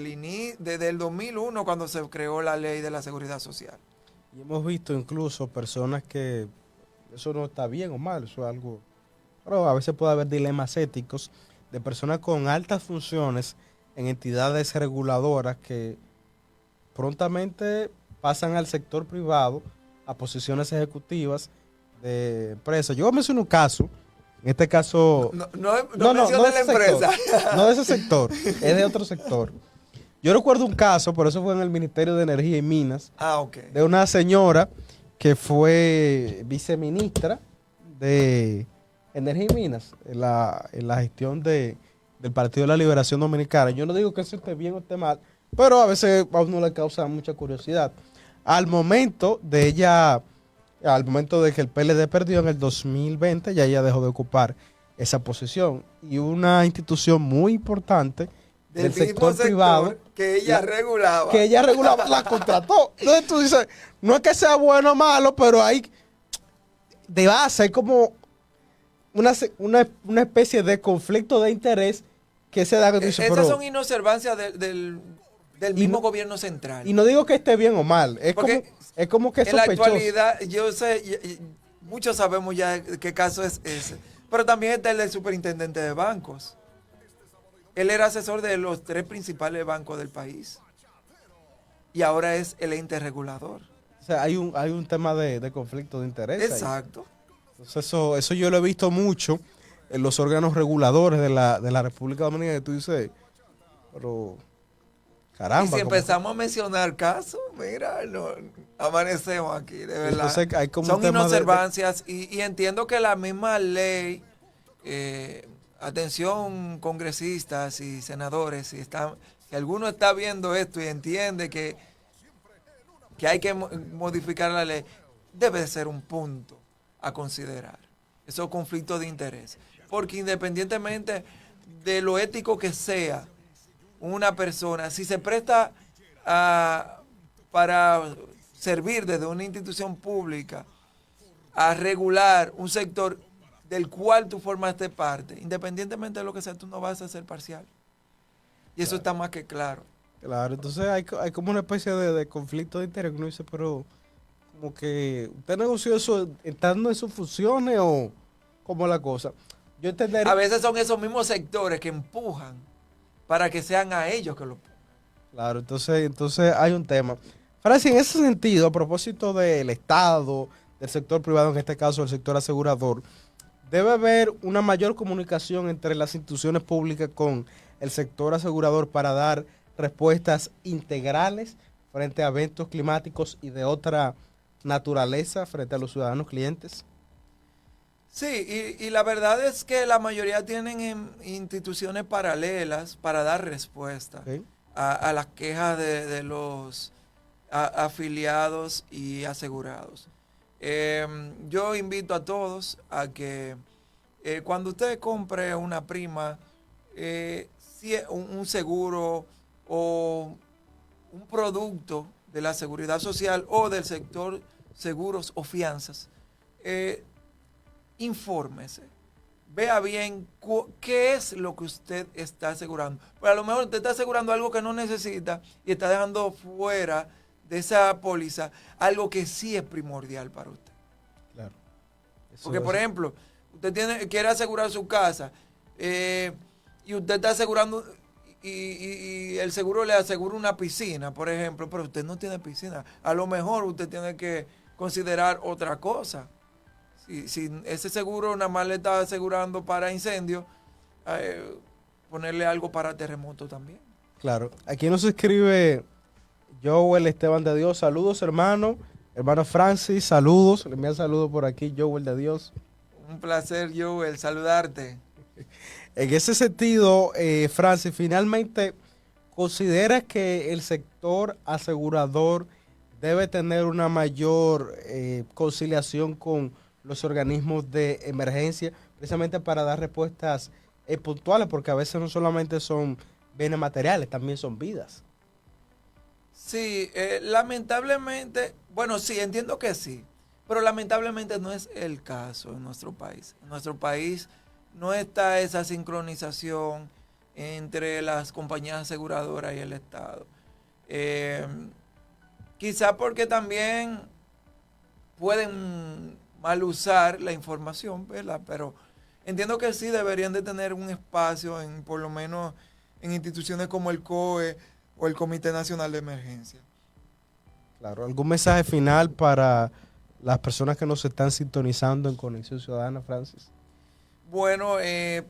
el 2001, cuando se creó la ley de la seguridad social. Y hemos visto incluso personas que eso no está bien o mal, eso es algo, pero a veces puede haber dilemas éticos de personas con altas funciones en entidades reguladoras que prontamente pasan al sector privado, a posiciones ejecutivas de empresas. Yo menciono un caso, en este caso... No de la empresa. No de ese sector, es de otro sector. Yo recuerdo un caso, por eso fue en el Ministerio de Energía y Minas, de una señora que fue viceministra de Energía y Minas en la gestión del Partido de la Liberación Dominicana. Yo no digo que eso esté bien o esté mal, pero a veces a uno le causa mucha curiosidad. Al momento de que el PLD perdió en el 2020, ya ella dejó de ocupar esa posición. Y una institución muy importante del sector privado que ella regulaba, la contrató. Entonces tú dices, no es que sea bueno o malo, pero hay de base, hay como una especie de conflicto de interés que se da. Que tú dices, esas son inobservancias del mismo gobierno central. Y no digo que esté bien o mal, es como que es en sospechoso. La actualidad, yo sé, muchos sabemos ya qué caso es ese, pero también está el del superintendente de bancos. Él era asesor de los 3 principales bancos del país y ahora es el ente regulador. O sea, hay un tema de conflicto de interés. Exacto. Ahí. Entonces eso yo lo he visto mucho en los órganos reguladores de la República Dominicana, que tú dices, pero caramba. Y si empezamos a mencionar casos, mira, amanecemos aquí, de verdad. Entonces, hay como son inobservancias y entiendo que la misma ley, atención congresistas y senadores, si alguno está viendo esto y entiende que que hay que modificar la ley, debe de ser un punto a considerar. Esos conflictos de interés. Porque independientemente de lo ético que sea una persona, si se presta para servir desde una institución pública a regular un sector del cual tú formaste parte, independientemente de lo que sea, tú no vas a ser parcial. Y eso está más que claro. Claro, entonces hay como una especie de conflicto de interés. Uno dice, pero como que usted negoció eso estando en sus funciones o cómo es la cosa. Yo entendería. A veces son esos mismos sectores que empujan para que sean a ellos que lo pongan. Claro, entonces hay un tema. Francis, en ese sentido, a propósito del Estado, del sector privado, en este caso el sector asegurador, debe haber una mayor comunicación entre las instituciones públicas con el sector asegurador para dar respuestas integrales frente a eventos climáticos y de otra naturaleza frente a los ciudadanos clientes. Sí, y la verdad es que la mayoría tienen instituciones paralelas para dar respuesta ¿Okay? a las quejas de los afiliados y asegurados. Yo invito a todos a que cuando usted compre una prima, un seguro o un producto de la seguridad social o del sector seguros o fianzas, infórmese, vea bien qué es lo que usted está asegurando. Pero a lo mejor usted está asegurando algo que no necesita y está dejando fuera de esa póliza algo que sí es primordial para usted. Claro. Porque, por ejemplo, usted quiere asegurar su casa y usted está asegurando y el seguro le asegura una piscina, por ejemplo, pero usted no tiene piscina. A lo mejor usted tiene que considerar otra cosa. Si ese seguro nada más le está asegurando para incendio, ponerle algo para terremoto también. Claro. Aquí nos escribe Joel Esteban de Dios. Saludos, hermano. Hermano Francis, saludos. Le envían saludos por aquí, Joel de Dios. Un placer, Joel, saludarte. En ese sentido, Francis, finalmente, ¿considera que el sector asegurador debe tener una mayor conciliación con los organismos de emergencia, precisamente para dar respuestas puntuales, porque a veces no solamente son bienes materiales, también son vidas? Sí, lamentablemente, bueno, sí, entiendo que sí, pero lamentablemente no es el caso en nuestro país. En nuestro país no está esa sincronización entre las compañías aseguradoras y el Estado. Quizá porque también pueden mal usar la información, ¿verdad? Pero entiendo que sí deberían de tener un espacio, por lo menos en instituciones como el COE o el Comité Nacional de Emergencia. Claro, ¿algún mensaje final para las personas que nos están sintonizando en Conexión Ciudadana, Francis? Bueno,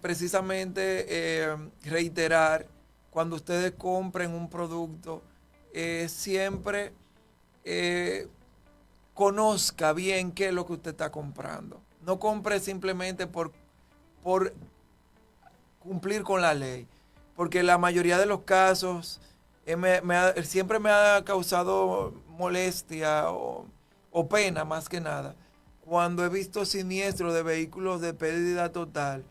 precisamente reiterar, cuando ustedes compren un producto, siempre conozca bien qué es lo que usted está comprando. No compre simplemente por cumplir con la ley, porque la mayoría de los casos siempre me ha causado molestia o pena más que nada cuando he visto siniestros de vehículos de pérdida total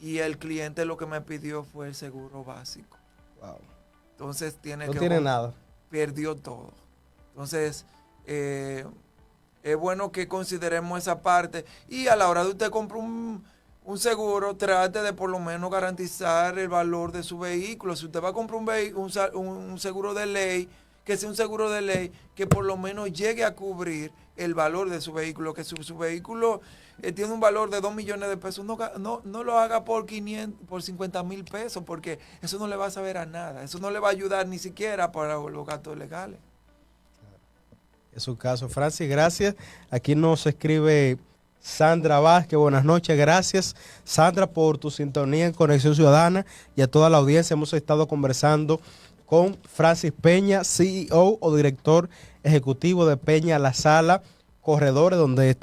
y el cliente lo que me pidió fue el seguro básico. Wow. Entonces no tiene nada. Perdió todo. Entonces, es bueno que consideremos esa parte y a la hora de usted comprar un seguro, trate de por lo menos garantizar el valor de su vehículo. Si usted va a comprar un seguro de ley, que sea un seguro de ley que por lo menos llegue a cubrir el valor de su vehículo, que su vehículo tiene un valor de 2 millones de pesos, no lo haga por 50,000 pesos, porque eso no le va a saber a nada, eso no le va a ayudar ni siquiera para los gastos legales. Es su caso. Francis, gracias. Aquí nos escribe Sandra Vázquez, buenas noches, gracias Sandra por tu sintonía en Conexión Ciudadana y a toda la audiencia. Hemos estado conversando con Francis Peña, CEO o director ejecutivo de Peña La Sala Corredores, donde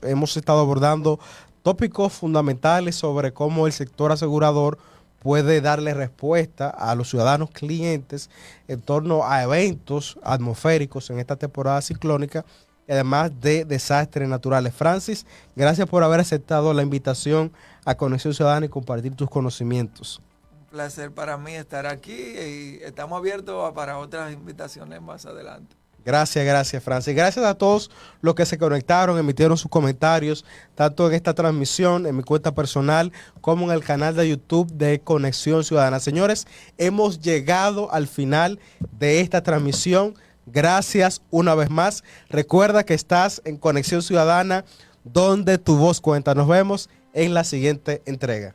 hemos estado abordando tópicos fundamentales sobre cómo el sector asegurador puede darle respuesta a los ciudadanos clientes en torno a eventos atmosféricos en esta temporada ciclónica, además de desastres naturales. Francis, gracias por haber aceptado la invitación a Conexión Ciudadana y compartir tus conocimientos. Un placer para mí estar aquí y estamos abiertos para otras invitaciones más adelante. Gracias, Francis. Gracias a todos los que se conectaron, emitieron sus comentarios, tanto en esta transmisión, en mi cuenta personal, como en el canal de YouTube de Conexión Ciudadana. Señores, hemos llegado al final de esta transmisión. Gracias una vez más. Recuerda que estás en Conexión Ciudadana, donde tu voz cuenta. Nos vemos en la siguiente entrega.